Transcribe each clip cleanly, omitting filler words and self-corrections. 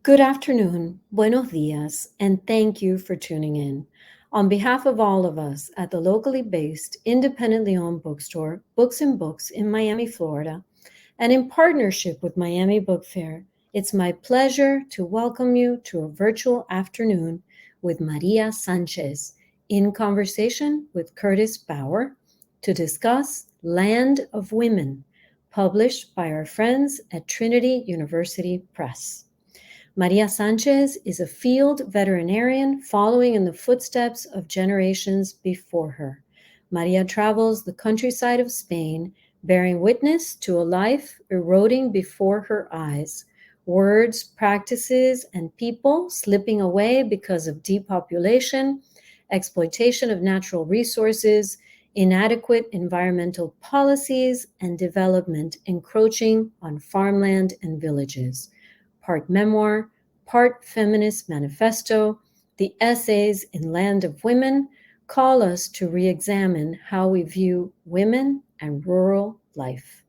Good afternoon, buenos dias, and thank you for tuning in. On behalf of all of us at the locally based, independently owned bookstore, Books and Books in Miami, Florida, and in partnership with Miami Book Fair, it's my pleasure to welcome you to a virtual afternoon with María Sánchez in conversation with Curtis Bauer to discuss Land of Women, published by our friends at Trinity University Press. María Sánchez is a field veterinarian following in the footsteps of generations before her. María travels the countryside of Spain, bearing witness to a life eroding before her eyes, words, practices, and people slipping away because of depopulation, exploitation of natural resources, inadequate environmental policies, and development encroaching on farmland and villages. Part memoir, part feminist manifesto, the essays in Land of Women call us to re-examine how we view women and rural life.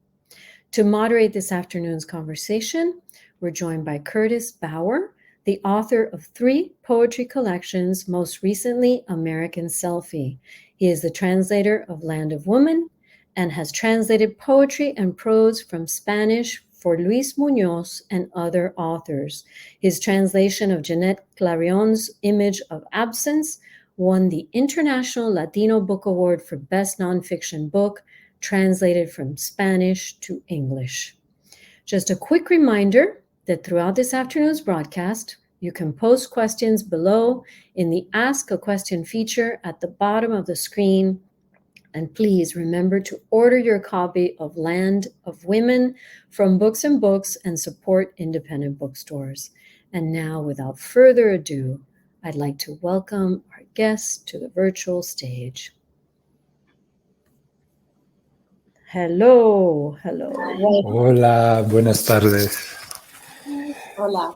To moderate this afternoon's conversation, we're joined by Curtis Bauer, the author of 3 poetry collections, most recently American Selfie. He is the translator of Land of Women and has translated poetry and prose from Spanish for Luis Muñoz and other authors. His translation of Jeanette Clarion's Image of Absence won the International Latino Book Award for Best Nonfiction Book, translated from Spanish to English. Just a quick reminder that throughout this afternoon's broadcast, you can post questions below in the Ask a Question feature at the bottom of the screen. And please remember to order your copy of Land of Women from Books and Books and support independent bookstores. And now, without further ado, I'd like to welcome our guests to the virtual stage. Hello. Hola, buenas tardes. Hola.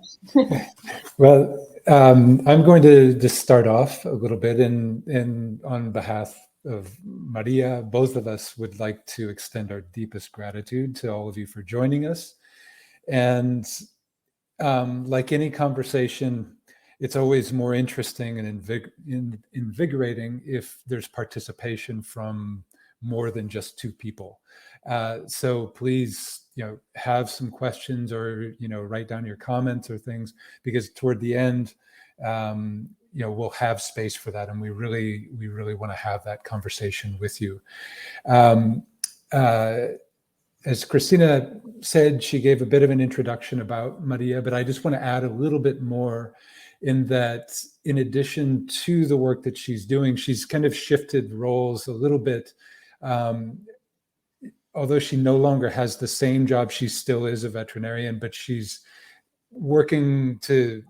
Well, I'm going to just start off a little bit and on behalf of Maria, both of us would like to extend our deepest gratitude to all of you for joining us. And like any conversation, it's always more interesting and invigorating if there's participation from more than just 2 people. So please, have some questions or, write down your comments or things, because toward the end, we'll have space for that. And we really want to have that conversation with you. As Christina said, she gave a bit of an introduction about Maria, but I just want to add a little bit more in that, in addition to the work that she's doing, she's kind of shifted roles a little bit. Although she no longer has the same job, she still is a veterinarian, but she's working to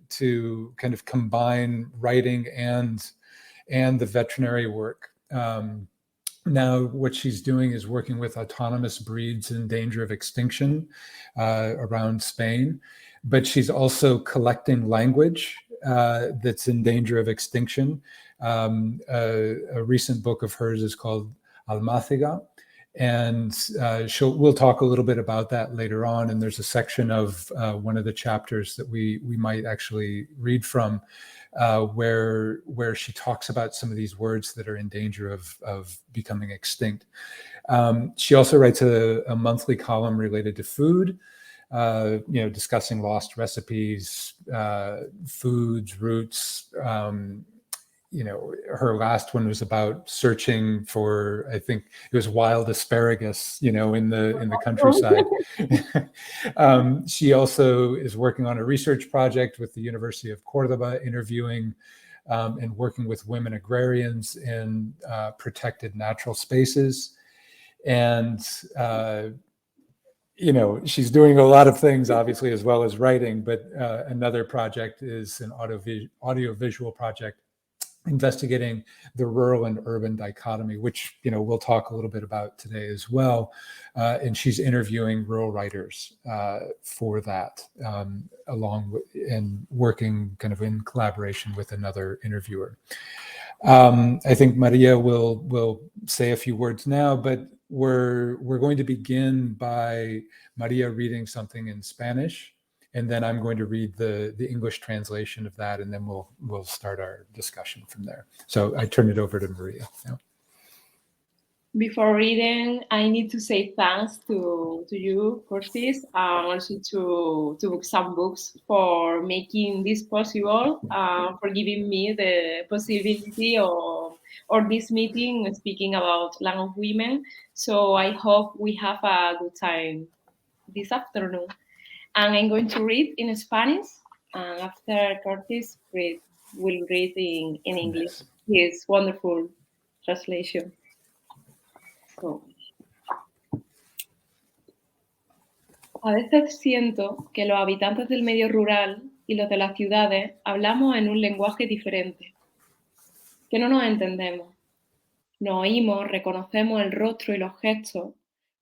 kind of combine writing and the veterinary work. Now, what she's doing is working with autonomous breeds in danger of extinction around Spain, but she's also collecting language that's in danger of extinction. A recent book of hers is called Almáciga, and we'll talk a little bit about that later on. And there's a section of one of the chapters that we might actually read from, where she talks about some of these words that are in danger of becoming extinct. She also writes a monthly column related to food, discussing lost recipes, foods, roots. Her last one was about searching for, I think it was wild asparagus, in the countryside. She also is working on a research project with the University of Cordoba, interviewing and working with women agrarians in protected natural spaces. And, she's doing a lot of things, obviously, as well as writing, but another project is an audiovisual project investigating the rural and urban dichotomy, which we'll talk a little bit about today as well. And she's interviewing rural writers for that, along with and working kind of in collaboration with another interviewer. I think Maria will say a few words now, but we're going to begin by Maria reading something in Spanish, and then I'm going to read the English translation of that, and then we'll start our discussion from there. So I turn it over to Maria now. Before reading, I need to say thanks to you, Curtis, and also to Book Some Books for making this possible, for giving me the possibility of this meeting speaking about Land of Women. So I hope we have a good time this afternoon. And I'm going to read in Spanish, and after Curtis will read in English. His wonderful translation. So, a veces siento que los habitantes del medio rural y los de las ciudades hablamos en un lenguaje diferente, que no nos entendemos. Nos oímos, reconocemos el rostro y los gestos,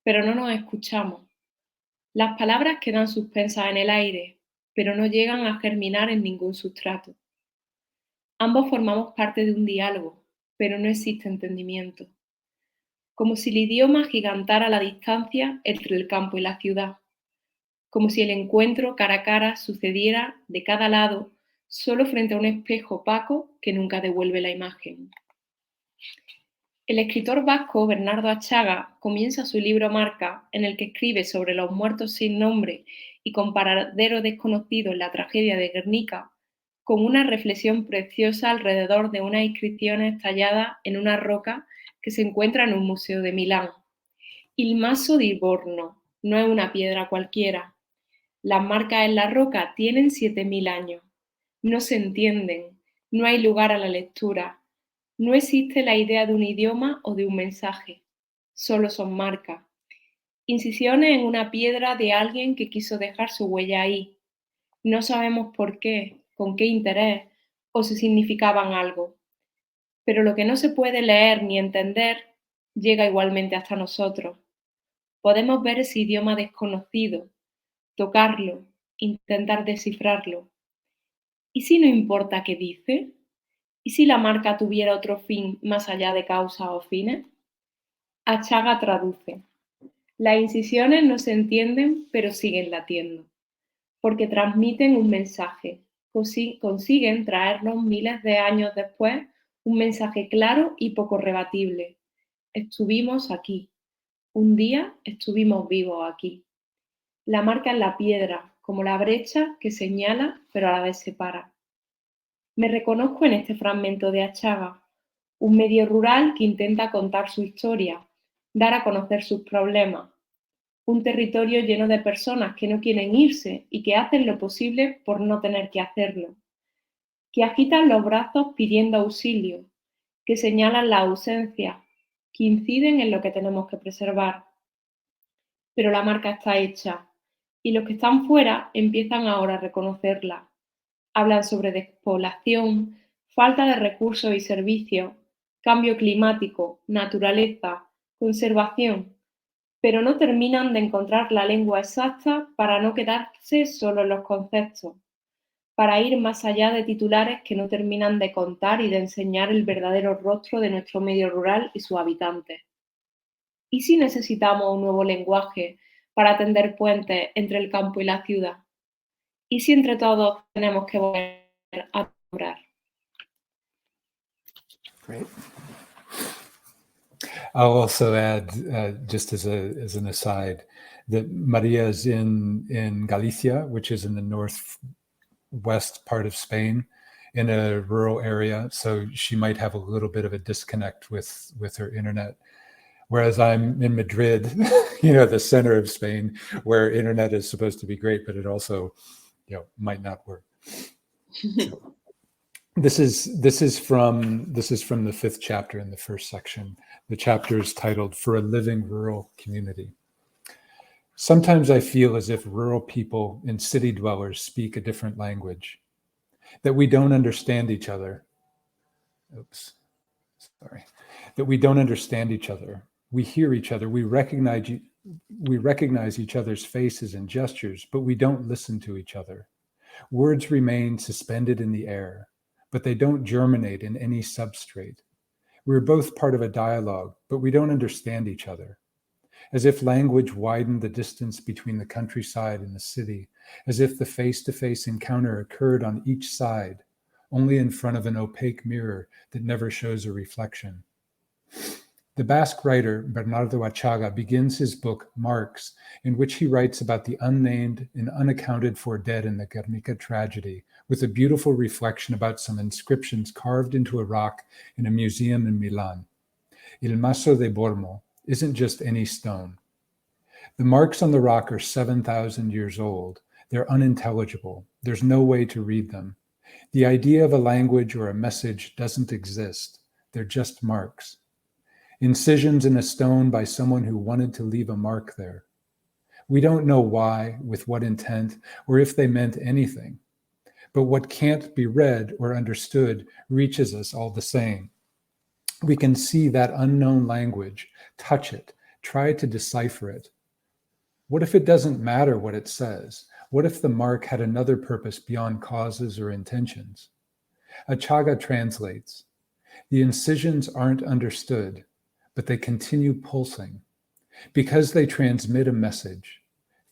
pero no nos escuchamos. Las palabras quedan suspensas en el aire, pero no llegan a germinar en ningún sustrato. Ambos formamos parte de un diálogo, pero no existe entendimiento. Como si el idioma agigantara la distancia entre el campo y la ciudad. Como si el encuentro cara a cara sucediera de cada lado, solo frente a un espejo opaco que nunca devuelve la imagen. El escritor vasco Bernardo Atxaga comienza su libro Marca, en el que escribe sobre los muertos sin nombre y con paradero desconocido en la tragedia de Guernica, con una reflexión preciosa alrededor de unas inscripciones talladas en una roca que se encuentra en un museo de Milán. Il masso di Livorno no es una piedra cualquiera. Las marcas en la roca tienen 7000 años. No se entienden, no hay lugar a la lectura. No existe la idea de un idioma o de un mensaje. Solo son marcas. Incisiones en una piedra de alguien que quiso dejar su huella ahí. No sabemos por qué, con qué interés o si significaban algo. Pero lo que no se puede leer ni entender llega igualmente hasta nosotros. Podemos ver ese idioma desconocido, tocarlo, intentar descifrarlo. ¿Y si no importa qué dice? ¿Y si la marca tuviera otro fin más allá de causas o fines? Atxaga traduce. Las incisiones no se entienden, pero siguen latiendo, porque transmiten un mensaje. Consiguen traernos miles de años después un mensaje claro y poco rebatible. Estuvimos aquí. Un día estuvimos vivos aquí. La marca en la piedra, como la brecha que señala, pero a la vez separa. Me reconozco en este fragmento de Atxaga, un medio rural que intenta contar su historia, dar a conocer sus problemas, un territorio lleno de personas que no quieren irse y que hacen lo posible por no tener que hacerlo, que agitan los brazos pidiendo auxilio, que señalan la ausencia, que inciden en lo que tenemos que preservar. Pero la marca está hecha y los que están fuera empiezan ahora a reconocerla. Hablan sobre despoblación, falta de recursos y servicios, cambio climático, naturaleza, conservación, pero no terminan de encontrar la lengua exacta para no quedarse solo en los conceptos, para ir más allá de titulares que no terminan de contar y de enseñar el verdadero rostro de nuestro medio rural y sus habitantes. ¿Y si necesitamos un nuevo lenguaje para tender puentes entre el campo y la ciudad? ¿Y si entre todos tenemos que volver a orar? Great. I'll also add, just as an aside, that Maria is in Galicia, which is in the northwest part of Spain, in a rural area. So she might have a little bit of a disconnect with her internet. Whereas I'm in Madrid, the center of Spain, where internet is supposed to be great, but it also, might not work. So, this is from the 5th chapter in the first section. The chapter is titled "For a Living Rural Community." Sometimes I feel as if rural people and city dwellers speak a different language, that we don't understand each other. That we don't understand each other. We hear each other. We recognize each other's faces and gestures, but we don't listen to each other. Words remain suspended in the air, but they don't germinate in any substrate. We're both part of a dialogue, but we don't understand each other. As if language widened the distance between the countryside and the city, as if the face-to-face encounter occurred on each side, only in front of an opaque mirror that never shows a reflection. The Basque writer Bernardo Achaga begins his book Marks, in which he writes about the unnamed and unaccounted for dead in the Guernica tragedy, with a beautiful reflection about some inscriptions carved into a rock in a museum in Milan. Il Masso de Bormo isn't just any stone. The marks on the rock are 7,000 years old. They're unintelligible. There's no way to read them. The idea of a language or a message doesn't exist. They're just marks. Incisions in a stone by someone who wanted to leave a mark there. We don't know why, with what intent, or if they meant anything. But what can't be read or understood reaches us all the same. We can see that unknown language, touch it, try to decipher it. What if it doesn't matter what it says? What if the mark had another purpose beyond causes or intentions? Achaga translates, the incisions aren't understood, but they continue pulsing. Because they transmit a message,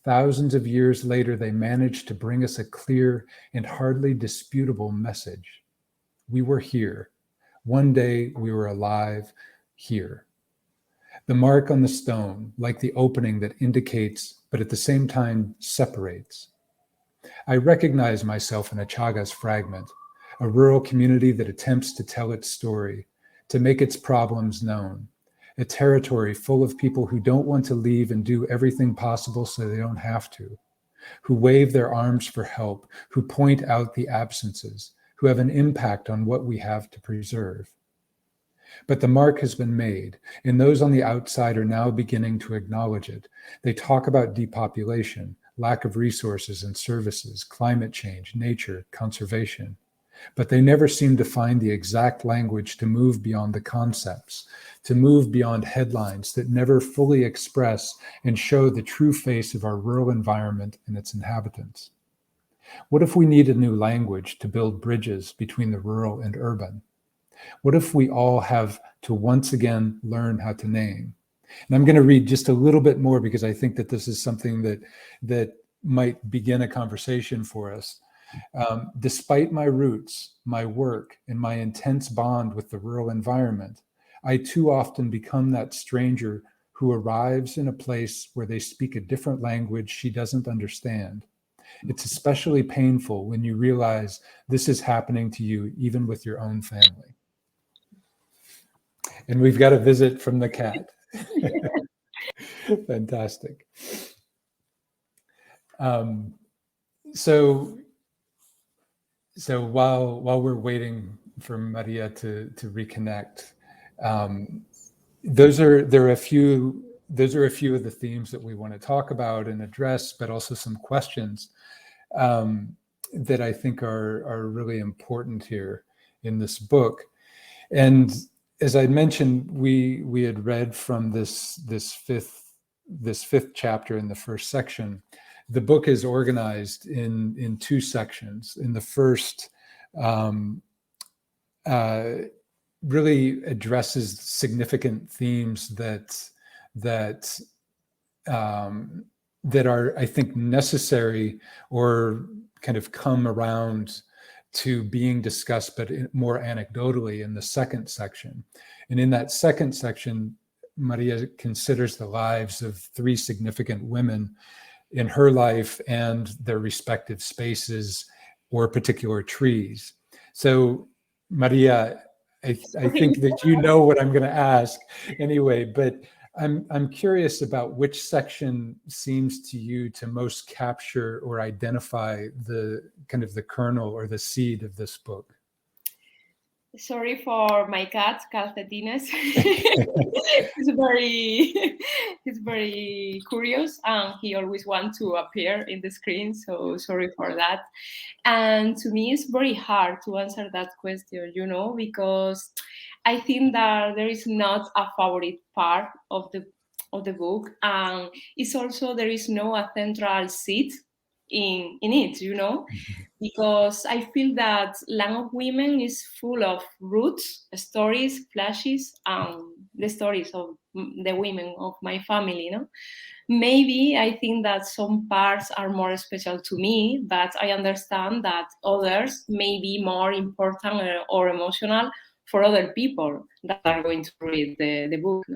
thousands of years later, they manage to bring us a clear and hardly disputable message. We were here. One day we were alive here. The mark on the stone, like the opening that indicates, but at the same time separates. I recognize myself in Achaga's fragment, a rural community that attempts to tell its story, to make its problems known, a territory full of people who don't want to leave and do everything possible so they don't have to, who wave their arms for help, who point out the absences, who have an impact on what we have to preserve. But the mark has been made, and those on the outside are now beginning to acknowledge it. They talk about depopulation, lack of resources and services, climate change, nature, conservation. But they never seem to find the exact language to move beyond the concepts, to move beyond headlines that never fully express and show the true face of our rural environment and its inhabitants. What if we need a new language to build bridges between the rural and urban? What if we all have to once again learn how to name? And I'm going to read just a little bit more because I think that this is something that might begin a conversation for us. Despite my roots, my work, and my intense bond with the rural environment, I too often become that stranger who arrives in a place where they speak a different language she doesn't understand. It's especially painful when you realize this is happening to you even with your own family. And we've got a visit from the cat. Fantastic. So while we're waiting for Maria to reconnect, those are a few of the themes that we want to talk about and address, but also some questions that I think are really important here in this book. And as I mentioned, we had read from this fifth chapter in the first section. The book is organized in two sections. In the first, really addresses significant themes that are, I think, necessary or kind of come around to being discussed, but more anecdotally in the second section. And in that second section, Maria considers the lives of three significant women in her life and their respective spaces or particular trees. So Maria, I think that you know what I'm going to ask anyway, but I'm curious about which section seems to you to most capture or identify the kind of the kernel or the seed of this book. Sorry for my cat, Calcetines. He's very curious, and he always wants to appear in the screen. So sorry for that. And to me, it's very hard to answer that question, because I think that there is not a favorite part of the book, and it's also there is no a central seat in it, because I feel that Land of Women is full of roots, stories, flashes, and the stories of the women of my family. Maybe I think that some parts are more special to me, but I understand that others may be more important or emotional for other people that are going to read the book.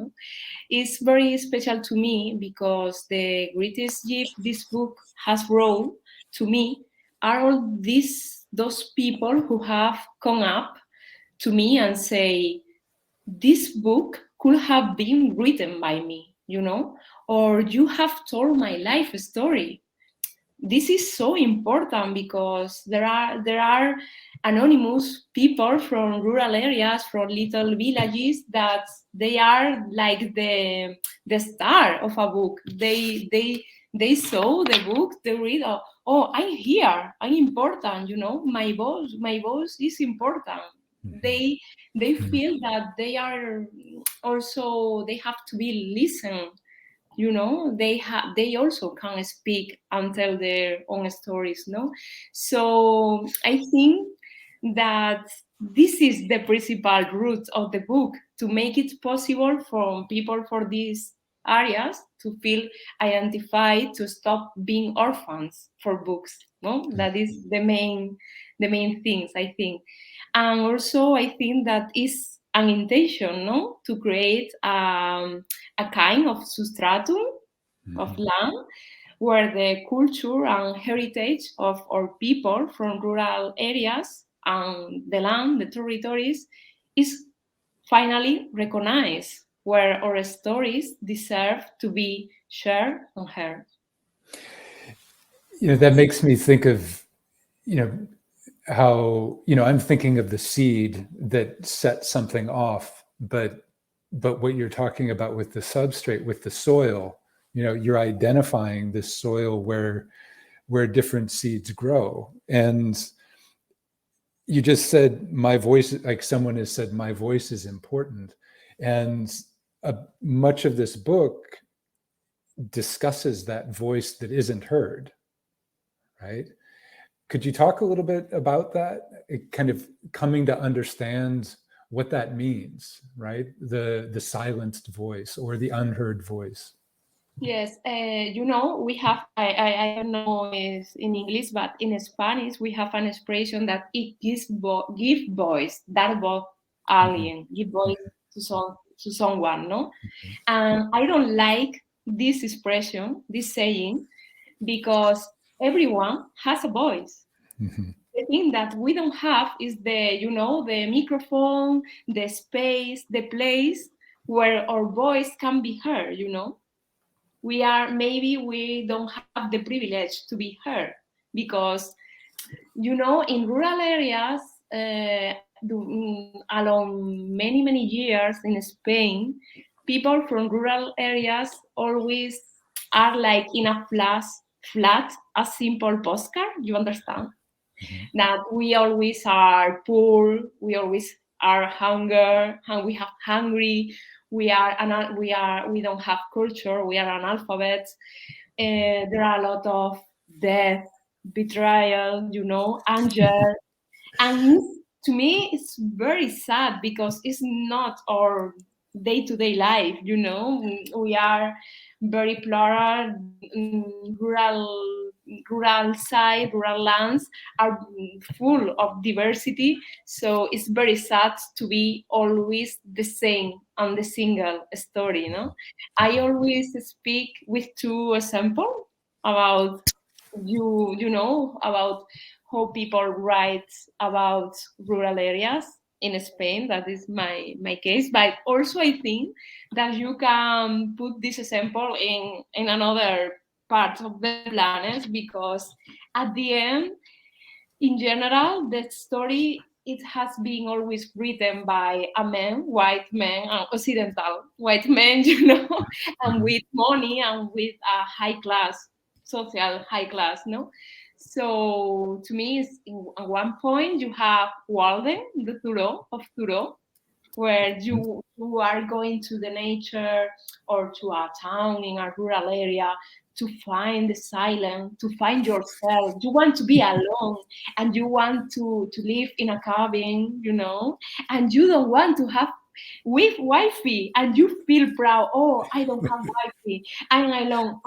It's very special to me because the greatest gift this book has brought to me are all those people who have come up to me and say, this book could have been written by me, or you have told my life story. This is so important because there are anonymous people from rural areas, from little villages, that they are like the star of a book. They saw the book, they read, oh, I'm here, I'm important, my voice is important. They feel that they are also, they have to be listened. They also can speak and tell their own stories. So I think that this is the principal root of the book, to make it possible for people for these areas to feel identified, to stop being orphans for books. That is the main things, I think. And also I think that is an intention, to create a kind of substratum of land where the culture and heritage of our people from rural areas and the land, the territories, is finally recognized, where our stories deserve to be shared and heard. That makes me think of, how, I'm thinking of the seed that set something off, but what you're talking about with the substrate, with the soil, you're identifying this soil where different seeds grow. And you just said, my voice, like someone has said, my voice is important. And much of this book discusses that voice that isn't heard, right? Could you talk a little bit about that? Kind of coming to understand what that means, right? The silenced voice or the unheard voice. Yes, we have, I don't know is in English, but in Spanish, we have an expression that it gives give voice, dar voz alguien, give voice to someone, no? And I don't like this expression, this saying, because everyone has a voice. The thing that we don't have is the microphone, the space, the place where our voice can be heard, we don't have the privilege to be heard because, in rural areas, along many years in Spain, people from rural areas always are like in a flat, a simple postcard, you understand? That we always are poor, we always are hunger, and we have hungry, we don't have culture, we are analphabets. There are a lot of death, betrayal, anger, and to me it's very sad because it's not our day-to-day life. We are very plural. Rural lands are full of diversity, so it's very sad to be always the same on the single story. I always speak with two examples about about how people write about rural areas in Spain. That is my case. But also I think that you can put this example in another part of the planet, because at the end, in general, the story, it has been always written by a man, white man, occidental white men, and with money and with a high class, social high class, no? So to me, at one point you have Walden, the Thoreau of Thoreau, where you are going to the nature or to a town in a rural area to find the silence, to find yourself. You want to be alone, and you want to live in a cabin, you know, and you don't want to have with wifey, and you feel proud. Oh, I don't have wifey. I'm alone.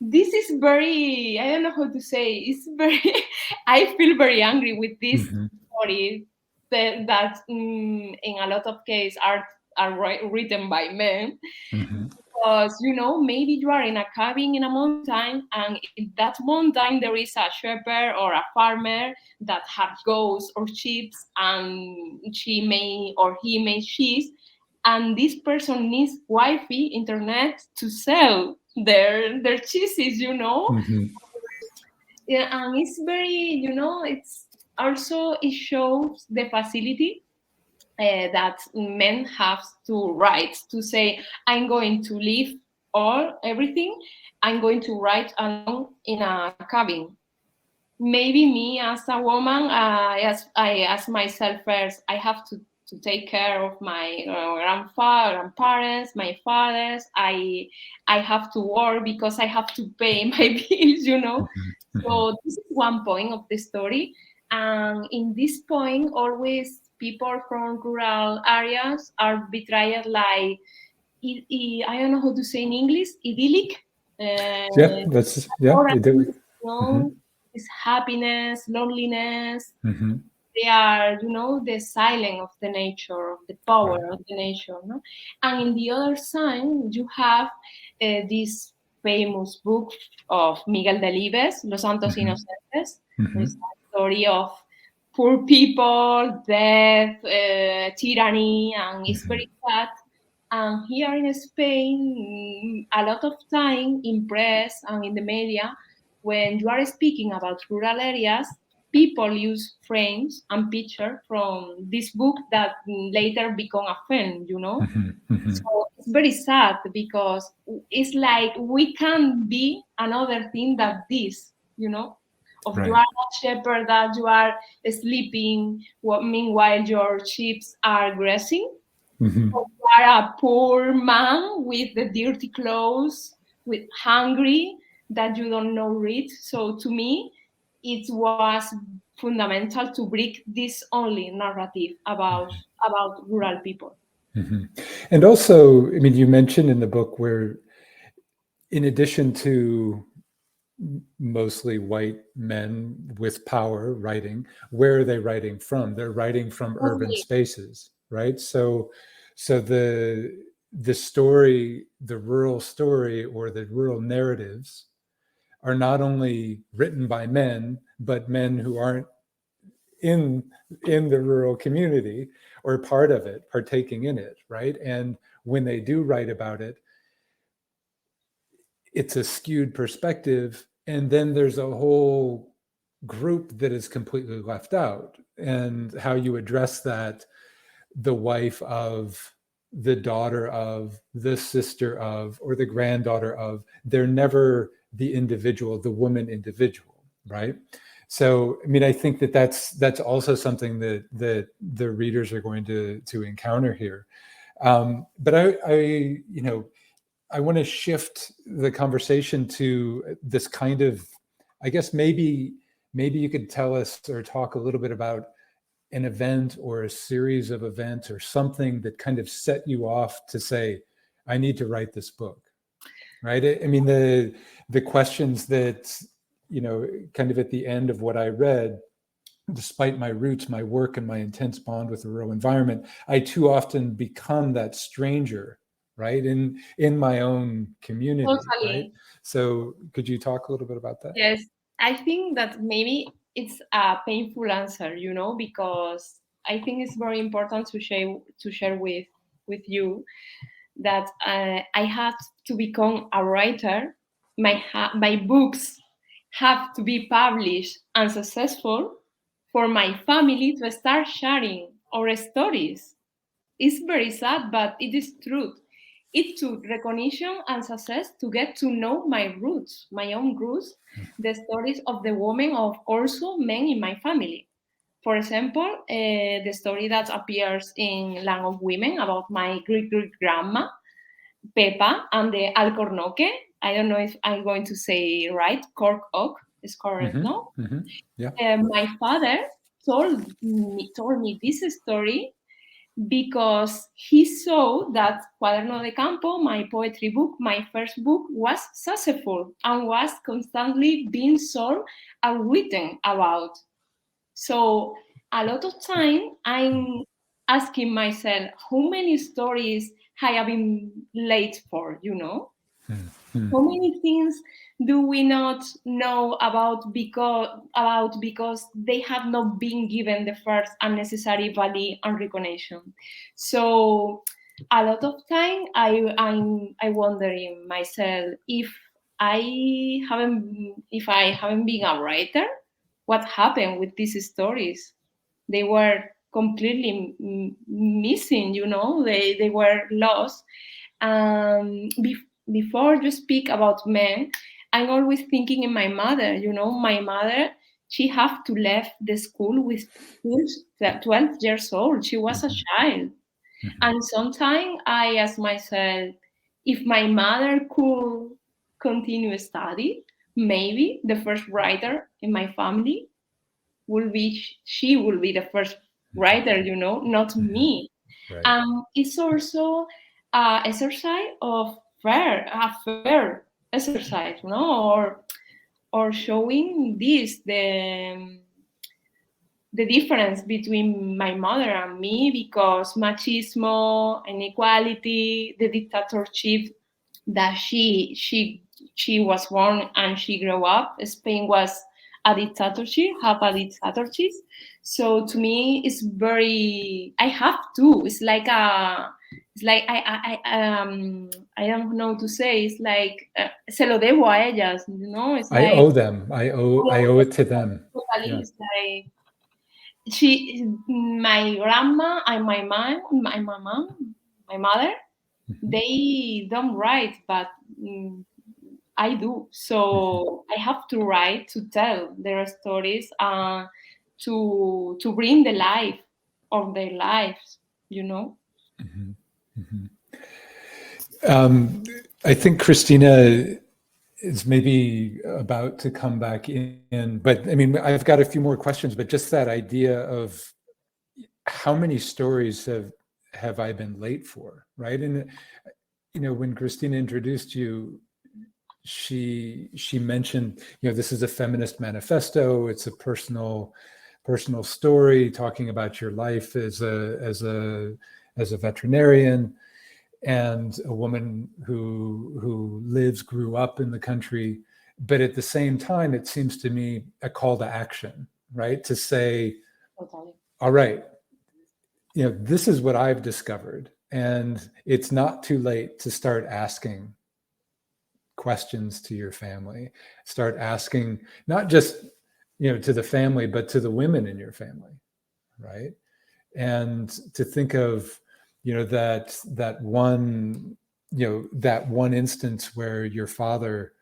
This is very, I don't know how to say. It's very. I feel very angry with this story that in a lot of cases are written by men. Because, you know, maybe you are in a cabin in a mountain, and in that mountain there is a shepherd or a farmer that have goats or sheep, and she may or he may cheese, and this person needs Wi-Fi internet to sell their cheeses, you know. Yeah, and it's very, you know, it's also, it shows the facility that men have to write, to say, I'm going to leave everything, I'm going to write alone in a cabin. Maybe me as a woman, I ask myself first, I have to take care of my grandparents, my fathers. I have to work because I have to pay my bills, you know. So this is one point of the story. And in this point, always people from rural areas are portrayed like, I don't know how to say in English, idyllic. Idyllic. You know, it's happiness, loneliness. They are, you know, the silence of the nature, of the power of the nature. No? And in the other side, you have this famous book of Miguel Delibes, Los Santos Inocentes. It's a story of poor people, death, tyranny, and it's very sad. And here in Spain, a lot of time in press and in the media, when you are speaking about rural areas, people use frames and pictures from this book that later become a film, you know? So it's very sad because it's like we can't be another thing than this, you know? Of you are a shepherd, that you are sleeping, meanwhile your sheep are grazing. Or you are a poor man with the dirty clothes, with hungry, that you don't know read. So to me, it was fundamental to break this only narrative about rural people. And also, I mean, you mentioned in the book where, in addition to mostly white men with power writing, where are they writing from? They're writing from urban spaces, right? So the story, the rural story, or the rural narratives are not only written by men, but men who aren't in the rural community or part of it, partaking in it, right? And when they do write about it, it's a skewed perspective. And then there's a whole group that is completely left out. And how you address that, the wife of, the daughter of, the sister of, or the granddaughter of, they're never the individual, the woman individual, right? So, I mean, I think that that's also something that the readers are going to encounter here. But I want to shift the conversation to this kind of, I guess maybe you could tell us or talk a little bit about an event or a series of events or something that kind of set you off to say, I need to write this book, right? I mean, the questions that, kind of at the end of what I read, despite my roots, my work, and my intense bond with the rural environment, I too often become that stranger, right? In my own community, Totally. right? So could you talk a little bit about that? Yes, I think that maybe it's a painful answer, because I think it's very important to share with you that I had to become a writer. My books have to be published and successful for my family to start sharing our stories. It's very sad, but it is true. It took recognition and success to get to know my roots, my own roots, the stories of the women, of also men in my family. For example, the story that appears in Land of Women about my great-great-grandma, Pepa, and the Alcornoque. I don't know if I'm going to say right, cork oak is correct, no? Yeah. My father told me this story because he saw that Cuaderno de Campo, my poetry book, my first book, was successful and was constantly being sold and written about. So a lot of time I'm asking myself, how many stories I have been late for, you know? How many things do we not know about because they have not been given the first unnecessary value and recognition? So a lot of time I wondering myself if I haven't been a writer, what happened with these stories? They were completely missing, you know, they were lost. Before you speak about men, I'm always thinking in my mother, you know, my mother, she have to left the school with 12 years old. She was a child. And sometimes I ask myself, if my mother could continue study, maybe the first writer in my family will be, she will be the first writer, you know, not me. Right. It's also exercise of a fair exercise, no, or showing this the difference between my mother and me, because machismo, inequality, the dictatorship that she was born and she grew up. Spain was a dictatorship, have a dictatorship. So to me, it's very. I have to. It's like a. It's like I don't know to say. It's like se lo debo a ellas. You know. It's I like owe them. I owe it to them. totally. Yeah. It's like my grandma and my mom, my mother, they don't write, but I do. So I have to write to tell their stories, to bring the life of their lives, you know. I think Christina is maybe about to come back in, but I mean, I've got a few more questions, but just that idea of how many stories have I been late for, right? And you know, when Christina introduced you, she mentioned, you know, this is a feminist manifesto. It's a personal story talking about your life as a veterinarian and a woman who grew up in the country. But at the same time, it seems to me a call to action, right? To say, Totally. all right, you know, this is what I've discovered, and it's not too late to start asking questions to your family. Start asking not just, you know, to the family, but to the women in your family, right? And to think of, you know, that one instance where your father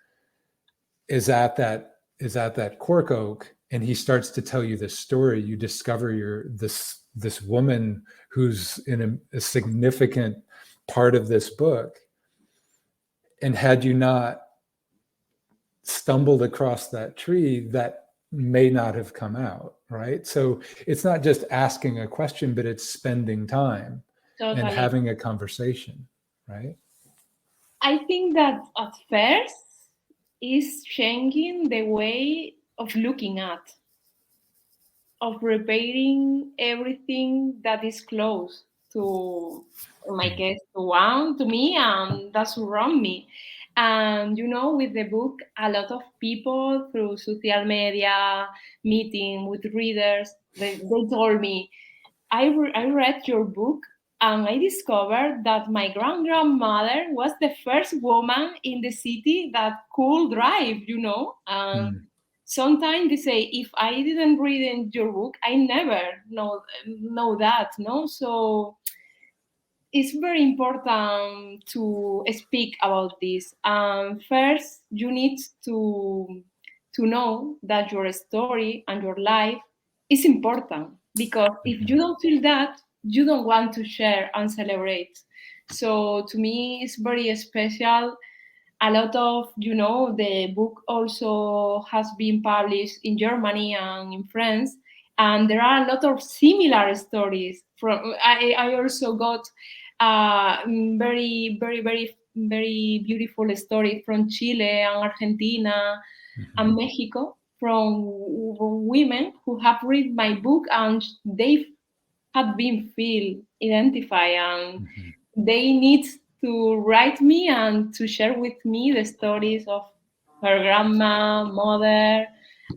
is at that cork oak and he starts to tell you this story. You discover this woman who's in a significant part of this book. And had you not stumbled across that tree, that may not have come out, right? So it's not just asking a question, but it's spending time and Totally. having a conversation, right? I think that at first is changing the way of looking at, of repairing everything that is close to, in my case, to me, and that's around me. And you know, with the book, a lot of people through social media, meeting with readers, they told me, I read your book and I discovered that my grandmother was the first woman in the city that could drive, you know. Sometimes they say, if I didn't read in your book, I never know that, no? So it's very important to speak about this. First, you need to know that your story and your life is important, because if you don't feel that, you don't want to share and celebrate. So to me, it's very special a lot of, the book also has been published in Germany and in France, and there are a lot of similar stories. I also got very, very, very, very beautiful stories from Chile and Argentina and Mexico, from women who have read my book and they have been feel identified, and they need to write me and to share with me the stories of her grandma, mother,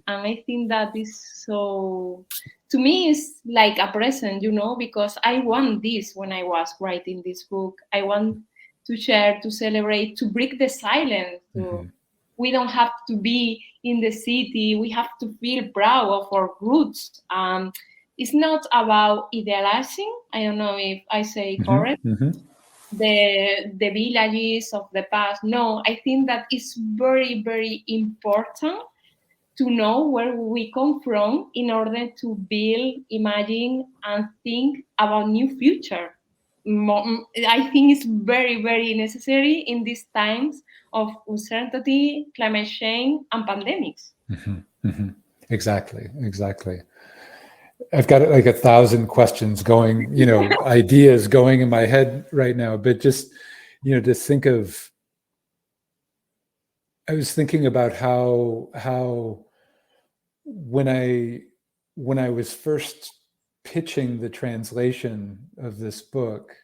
and I think that is so, to me, it's like a present, because I want this when I was writing this book. I want to share, to celebrate, to break the silence. We don't have to be in the city. We have to feel proud of our roots. It's not about idealizing. I don't know if I say correct. The villages of the past. No, I think that it's very, very important to know where we come from in order to build, imagine, and think about new future. I think it's very, very necessary in these times of uncertainty, climate change, and pandemics. Exactly. I've got like 1,000 questions going, ideas going in my head right now, but just, to think of, I was thinking about how when I was first pitching the translation of this book,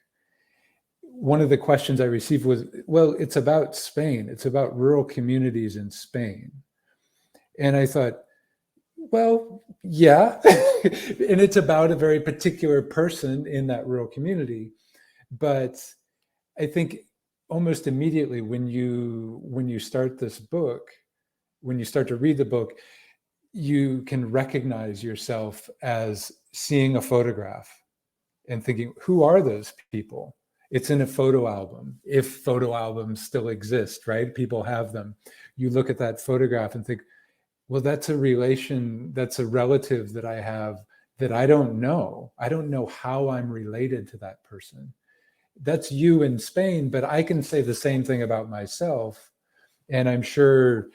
one of the questions I received was, well, it's about Spain. It's about rural communities in Spain. And I thought, well, yeah, and it's about a very particular person in that rural community. But I think almost immediately when you start this book, when you start to read the book, you can recognize yourself as seeing a photograph and thinking, who are those people? It's in a photo album, if photo albums still exist, right? People have them. You look at that photograph and think, well, that's a relation, that's a relative that I have that I don't know. I don't know how I'm related to that person. That's you in Spain, but I can say the same thing about myself. And I'm sure,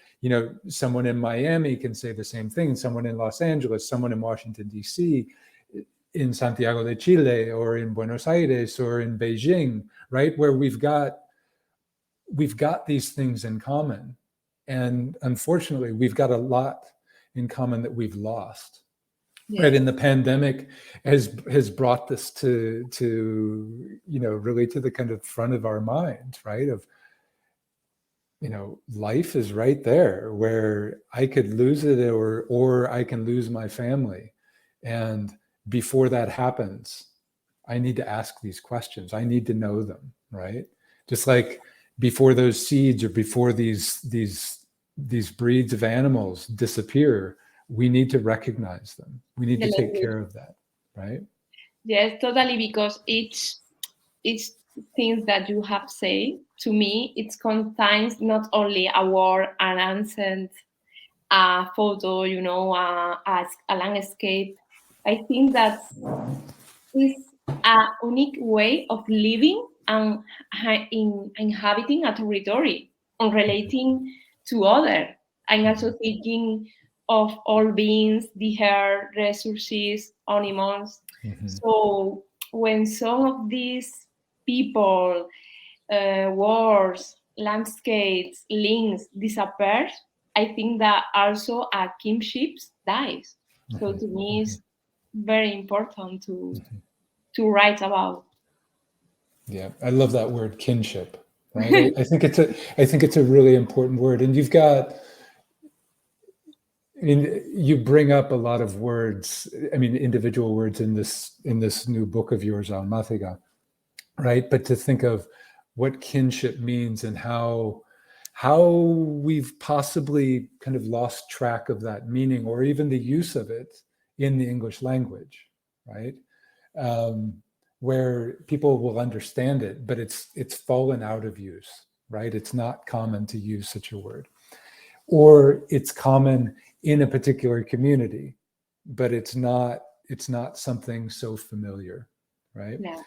someone in Miami can say the same thing, someone in Los Angeles, someone in Washington, D.C., in Santiago de Chile, or in Buenos Aires, or in Beijing, right? Where we've got these things in common. And unfortunately, we've got a lot in common that we've lost. Yeah. Right. And the pandemic has brought this to really to the kind of front of our mind, right? Of, life is right there where I could lose it or I can lose my family. And before that happens, I need to ask these questions. I need to know them, right? Just like before those seeds or before these breeds of animals disappear, we need to recognize them. We need to take care of that, right? Yes, totally. Because each thing that you have said to me, it contains not only a word, an accent, a photo, a landscape. I think that is a unique way of living and inhabiting a territory and relating to others. I'm also thinking of all beings, the air, resources, animals. So when some of these people, words, landscapes, links disappear, I think that also a kinship dies. So to me, it's very important to write about. Yeah, I love that word, kinship. Right? I think it's a really important word, and you've got. I mean, you bring up a lot of words. I mean, individual words in this new book of yours, Almáciga, right? But to think of what kinship means and how we've possibly kind of lost track of that meaning, or even the use of it in the English language, right? Where people will understand it, but it's fallen out of use, right? It's not common to use such a word, or it's common in a particular community, but it's not something so familiar, right? Yeah.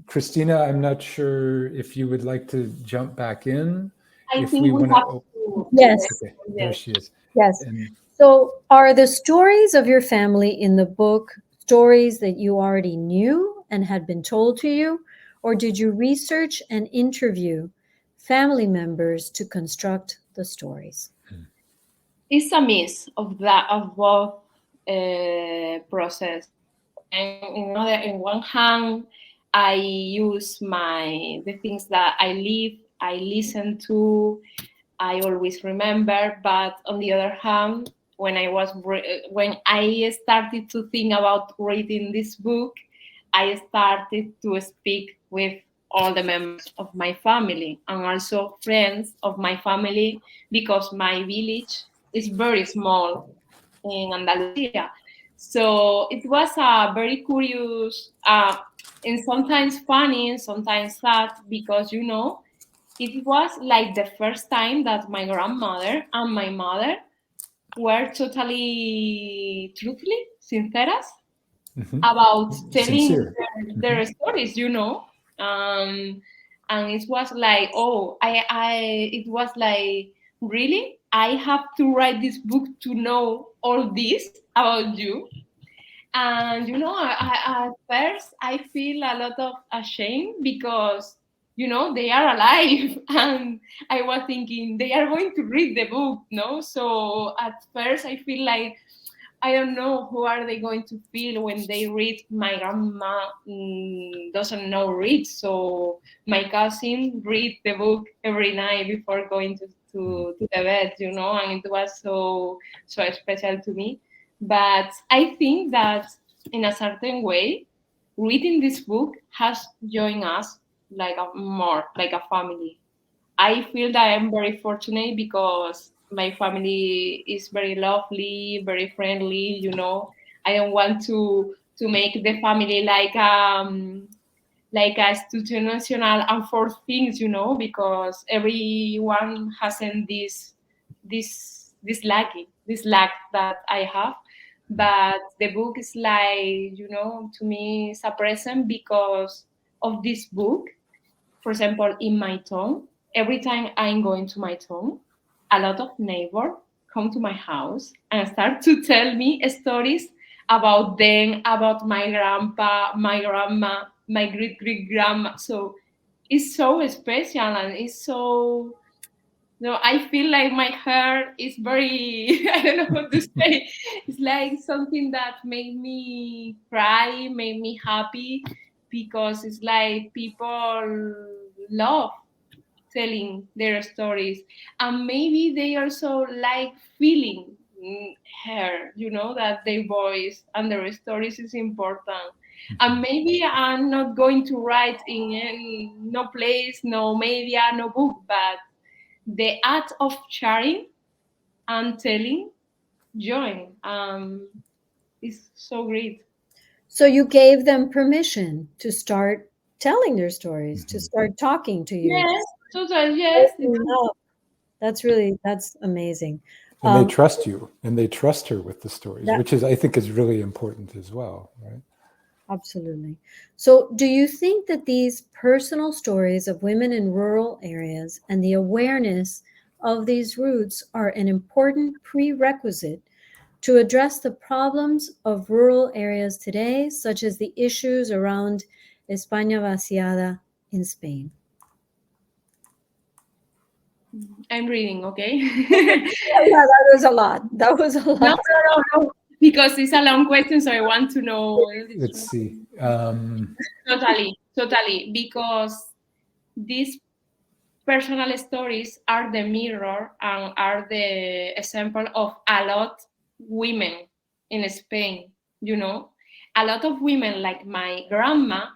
Christina, I'm not sure if you would like to jump back in. I If think we we want have to. to. Yes. Okay, there Yes. she is. Yes. And So are the stories of your family in the book stories that you already knew and had been told to you? Or did you research and interview family members to construct the stories? It's a mix of both process. And in one hand, I use the things that I live, I listen to, I always remember. But on the other hand, when I started to think about reading this book, I started to speak with all the members of my family and also friends of my family, because my village is very small in Andalusia. So it was a very curious and sometimes funny and sometimes sad, because it was like the first time that my grandmother and my mother were totally truthfully sinceras about telling sincere. their stories, and it was like, oh, it was like, really, I have to write this book to know all this about you. And at first I feel a lot of ashamed, because they are alive and I was thinking they are going to read the book, no? So at first I feel like, I don't know who are they going to feel when they read. My grandma doesn't know read, so my cousin read the book every night before going to the bed, and it was so special to me. But I think that in a certain way, reading this book has joined us like more like a family. I feel that I'm very fortunate because my family is very lovely, very friendly. I don't want to make the family like a institutional and forced things, because everyone hasn't this lack that I have. But the book is like, to me, it's a present because of this book. For example, in my town, every time I'm going to my town, a lot of neighbors come to my house and start to tell me stories about them, about my grandpa, my grandma, my great great grandma. So it's so special, and it's so. No, I feel like my heart is very, I don't know what to say. It's like something that made me cry, made me happy, because it's like people love telling their stories. And maybe they also like feeling her, that their voice and their stories is important. And maybe I'm not going to write in no place, no media, no book, but the act of sharing and telling joy is so great. So you gave them permission to start telling their stories, to start talking to you, to Yes, total. start Yes, opening up. That's amazing. And they trust you, and they trust her with the stories, That which I think is really important as well, right? Absolutely. So, do you think that these personal stories of women in rural areas and the awareness of these roots are an important prerequisite to address the problems of rural areas today, such as the issues around España vaciada in Spain? I'm reading. Okay. Yeah, that was a lot. That was a No, lot. no, because it's a long question, so I want to know. Let's see. Totally, because these personal stories are the mirror and are the example of a lot women in Spain. A lot of women like my grandma,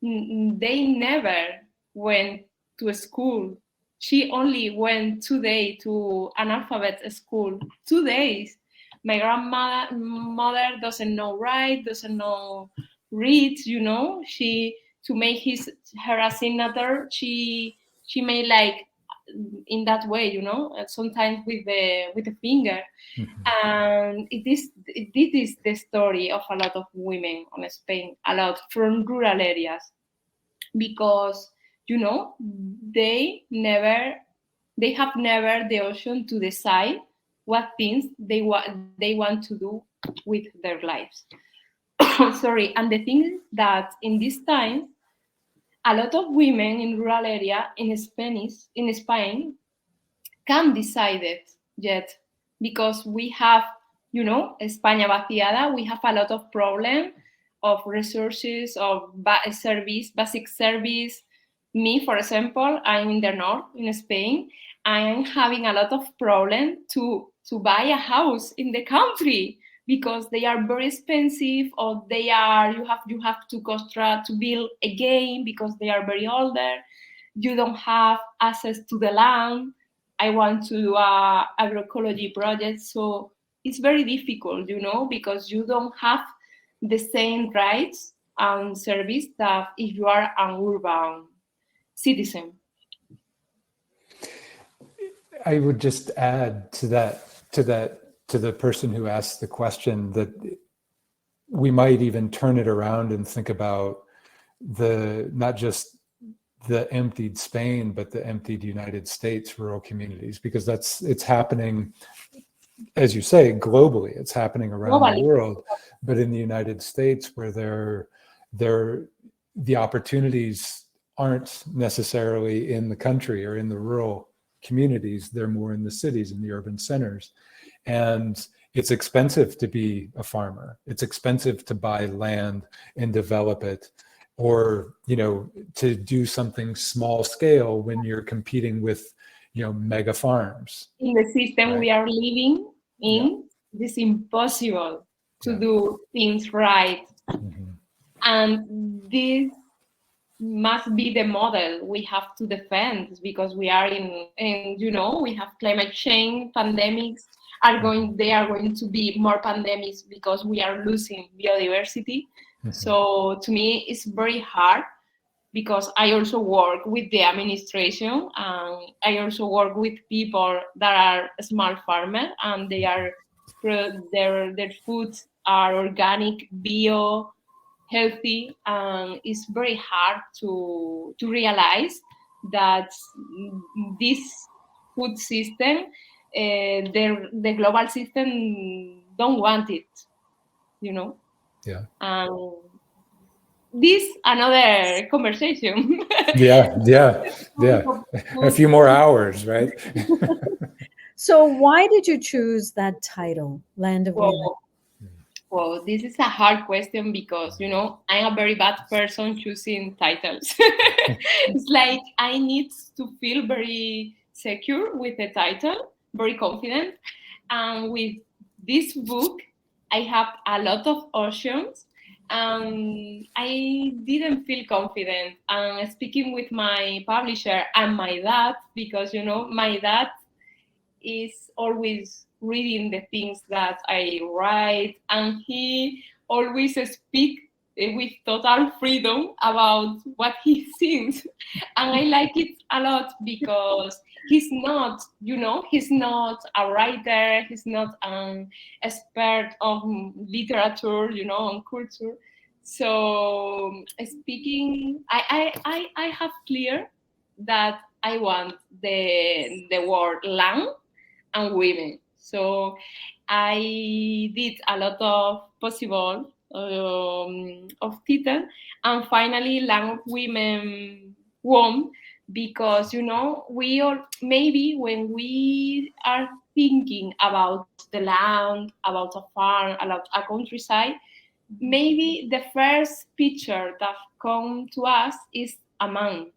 they never went to school. She only went 2 days to an alphabet school. 2 days. My grandmother mother doesn't know write, doesn't know read. She, to make her signature, she made like in that way, sometimes with the finger. And it is the story of a lot of women on Spain, a lot from rural areas. because, they have never the option to decide what things they want to do with their lives. Sorry. And the thing is that in this time, a lot of women in rural area in Spain can't decide it yet, because we have, España vaciada, we have a lot of problem of resources, of basic service. Me, for example, I'm in the north in Spain. I am having a lot of problem to buy a house in the country, because they are very expensive, or you have to construct to build again because they are very older. You don't have access to the land. I want to do a agroecology project, so it's very difficult, because you don't have the same rights and service that if you are an urban citizen. I would just add to the person who asked the question that we might even turn it around and think about not just the emptied Spain, but the emptied United States rural communities, because it's happening, as you say, globally. It's happening around the world, but in the United States, where the opportunities aren't necessarily in the country or in the rural communities, they're more in the cities, in the urban centers. And it's expensive to be a farmer. It's expensive to buy land and develop it, or, to do something small scale when you're competing with, mega farms. In the system we are living in, it's impossible to do things right. Mm-hmm. And this must be the model we have to defend, because we are we have climate change, pandemics they are going to be more pandemics because we are losing biodiversity. Mm-hmm. So to me, it's very hard, because I also work with the administration, and I also work with people that are small farmers, and their foods are organic, bio, healthy, and it's very hard to realize that this food system, the global system don't want it, Yeah. This another conversation. Yeah. A few more hours, right? So why did you choose that title, Land of Women? Well, this is a hard question, because, I'm a very bad person choosing titles. It's like I need to feel very secure with the title, very confident. And with this book, I have a lot of options. I didn't feel confident. And speaking with my publisher and my dad, because, my dad is always reading the things that I write, and he always speaks with total freedom about what he thinks. And I like it a lot, because he's not, he's not a writer, he's not an expert on literature, on culture. So speaking, I have clear that I want the word land and women. So I did a lot of possible of title, and finally Land of Women won, because we all, maybe when we are thinking about the land, about a farm, about a countryside, maybe the first picture that comes to us is a man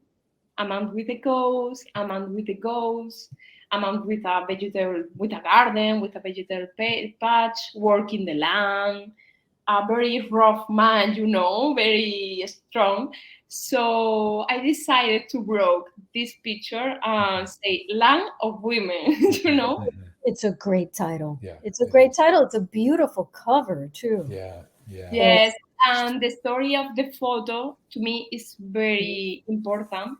with a ghost, a man with a ghost, a man with a garden, with a vegetable patch, working the land, a very rough man, very strong. So I decided to broke this picture and say Land of Women, It's a great title. Yeah, it's a great title. It's a beautiful cover too. Yeah. Yes, and the story of the photo to me is very important,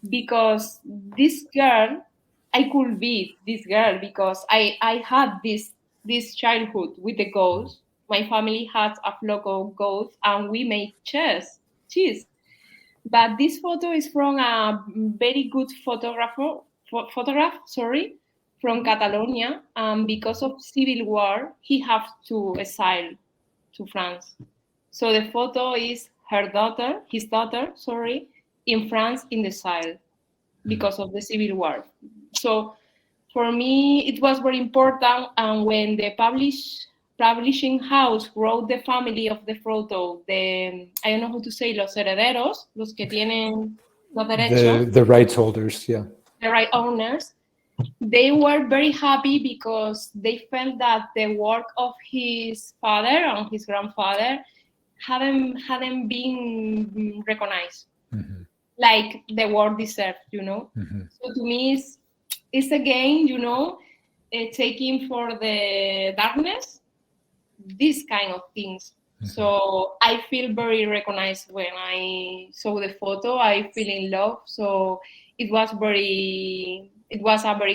because this girl, I could be this girl, because I had this childhood with the goats. My family had a flock of goats, and we made cheese. But this photo is from a very good photograph, from Catalonia. Because of civil war, he have to exile to France. So the photo is his daughter, in France in exile because of the civil war. So for me, it was very important. And when the publishing house wrote the family of the photo, I don't know how to say, los herederos, los que tienen los derechos, the rights holders, yeah. the right owners, they were very happy because they felt that the work of his father and his grandfather hadn't been recognized like the world deserved, So to me, it's again, taking for the darkness, these kind of things. So I feel very recognized when I saw the photo. I feel in love. So it was a very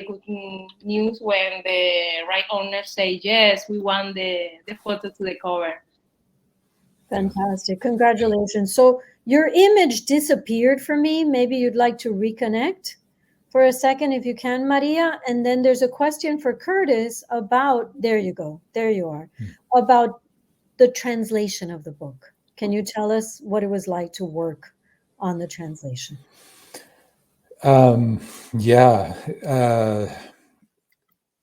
good news when the right owners say, yes, we want the photo to the cover. Fantastic. Congratulations. So your image disappeared for me. Maybe you'd like to reconnect for a second if you can, Maria. And then there's a question for Curtis about, there you go, there you are, about the translation of the book. Can you tell us what it was like to work on the translation?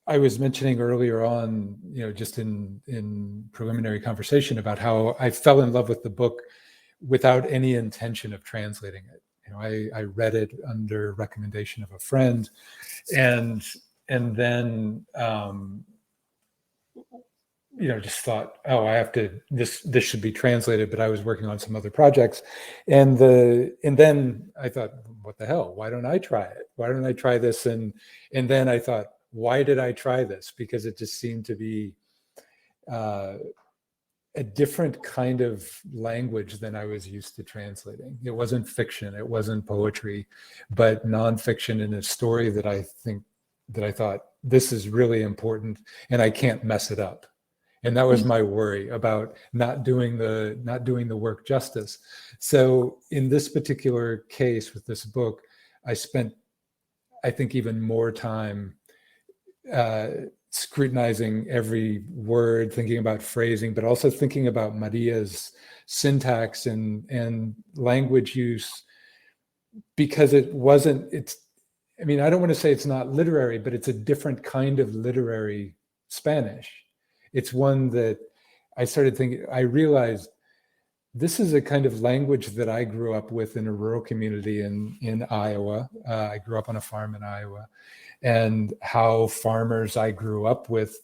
I was mentioning earlier on, just in preliminary conversation about how I fell in love with the book without any intention of translating it. I read it under recommendation of a friend, and then just thought, oh, I have to, this should be translated, but I was working on some other projects. And then I thought, what the hell? Why don't I try it? Why don't I try this? And then I thought, why did I try this? Because it just seemed to be a different kind of language than I was used to translating. It wasn't fiction, it wasn't poetry, but nonfiction in a story that I thought, this is really important and I can't mess it up. And that was my worry about not doing the work justice. So in this particular case with this book, I spent, I think, even more time scrutinizing every word, thinking about phrasing, but also thinking about Maria's syntax and language use, because I don't want to say it's not literary, but it's a different kind of literary Spanish. It's one that I realized this is a kind of language that I grew up with in a rural community in Iowa. I grew up on a farm in Iowa, and how farmers I grew up with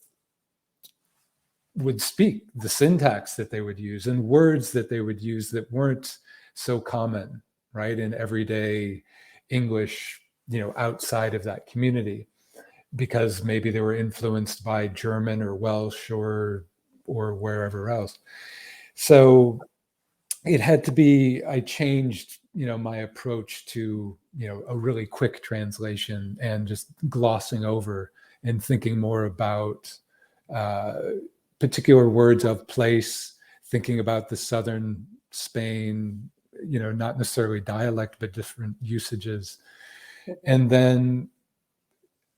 would speak, the syntax that they would use and words that they would use that weren't so common, right, in everyday English, outside of that community, because maybe they were influenced by German or Welsh or wherever else. So it had to be, I changed, my approach to, a really quick translation and just glossing over and thinking more about particular words of place, thinking about the southern Spain, not necessarily dialect, but different usages. And then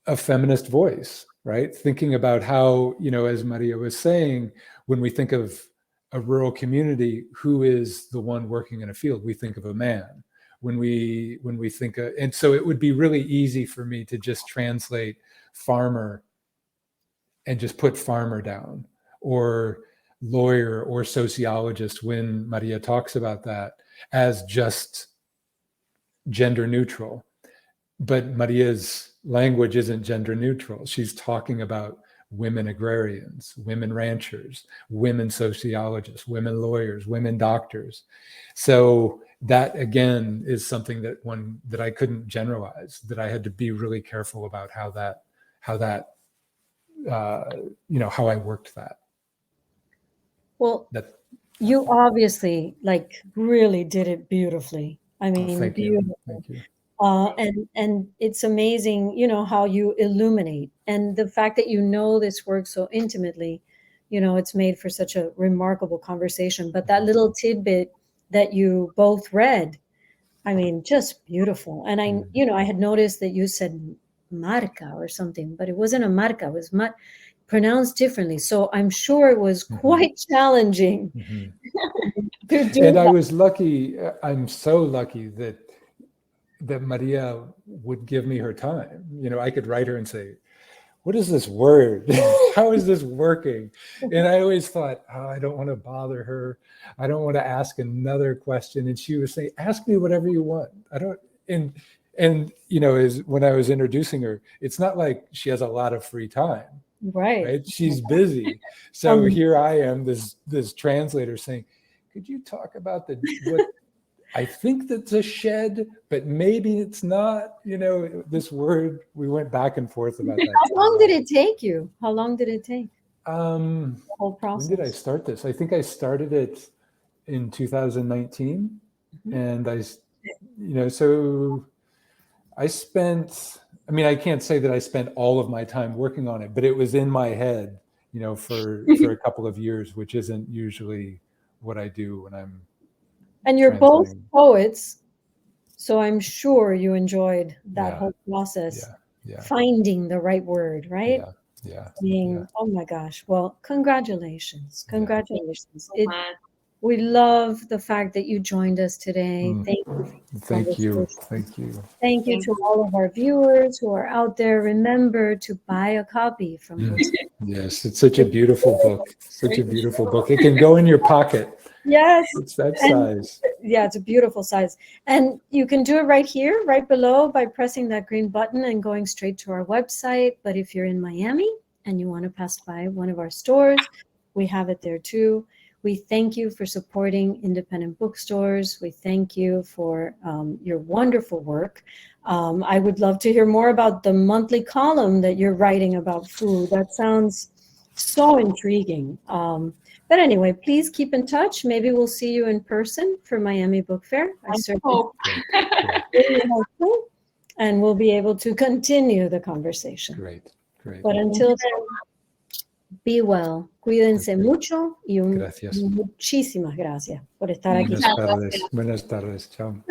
a feminist voice, right? Thinking about how, as Maria was saying, when we think of a rural community, who is the one working in a field? We think of a man. When we think of, and so it would be really easy for me to just translate farmer and just put farmer down, or lawyer or sociologist, when Maria talks about that, as just gender neutral. But Maria's language isn't gender neutral. She's talking about women agrarians, women ranchers, women sociologists, women lawyers, women doctors. So that again is something that I couldn't generalize, that I had to be really careful about how I worked that. Well, you obviously really did it beautifully. I mean, thank beautiful. you. Thank you. And it's amazing, how you illuminate, and the fact that this work so intimately, it's made for such a remarkable conversation. But that little tidbit that you both read, I mean, just beautiful. And I, you know, I had noticed that you said marca or something, but it wasn't a marca, it was pronounced differently. So I'm sure it was quite challenging to do And I that. was lucky, I'm so lucky that Maria would give me her time. You know, I could write her and say, what is this word? How is this working? And I always thought, oh, I don't want to bother her. I don't want to ask another question. And she would say, ask me whatever you want. I don't, and you know, is when I was introducing her, it's not like she has a lot of free time, right? She's busy. So here I am, this translator saying, could you talk about what I think that's a shed, but maybe it's not, you know, this word. We went back and forth about that. How long did it take you? How long did it take? The whole process. When did I start this? I think I started it in 2019. And I, you know, so I spent, I mean, I can't say that I spent all of my time working on it, but it was in my head, you know, for a couple of years, which isn't usually what I do when I'm And you're both poets, so I'm sure you enjoyed that whole process, finding the right word, right? Oh my gosh. Well, congratulations. Congratulations. We love the fact that you joined us today. Thank you. Thank you. Thank you. Thank you to all of our viewers who are out there. Remember to buy a copy from Bookstore. Yes, it's such a beautiful book. Such a beautiful book. It can go in your pocket. Yes. It's that size. Yeah, it's a beautiful size. And you can do it right here, right below, by pressing that green button and going straight to our website. But if you're in Miami and you want to pass by one of our stores, we have it there too. We thank you for supporting independent bookstores. We thank you for your wonderful work. I would love to hear more about the monthly column that you're writing about food. That sounds so intriguing. But anyway, please keep in touch. Maybe we'll see you in person for Miami Book Fair. I certainly hope so. And we'll be able to continue the conversation. Great. But until then, be well. Cuídense mucho y Gracias. muchísimas gracias por estar aquí. Buenas tardes. Chao.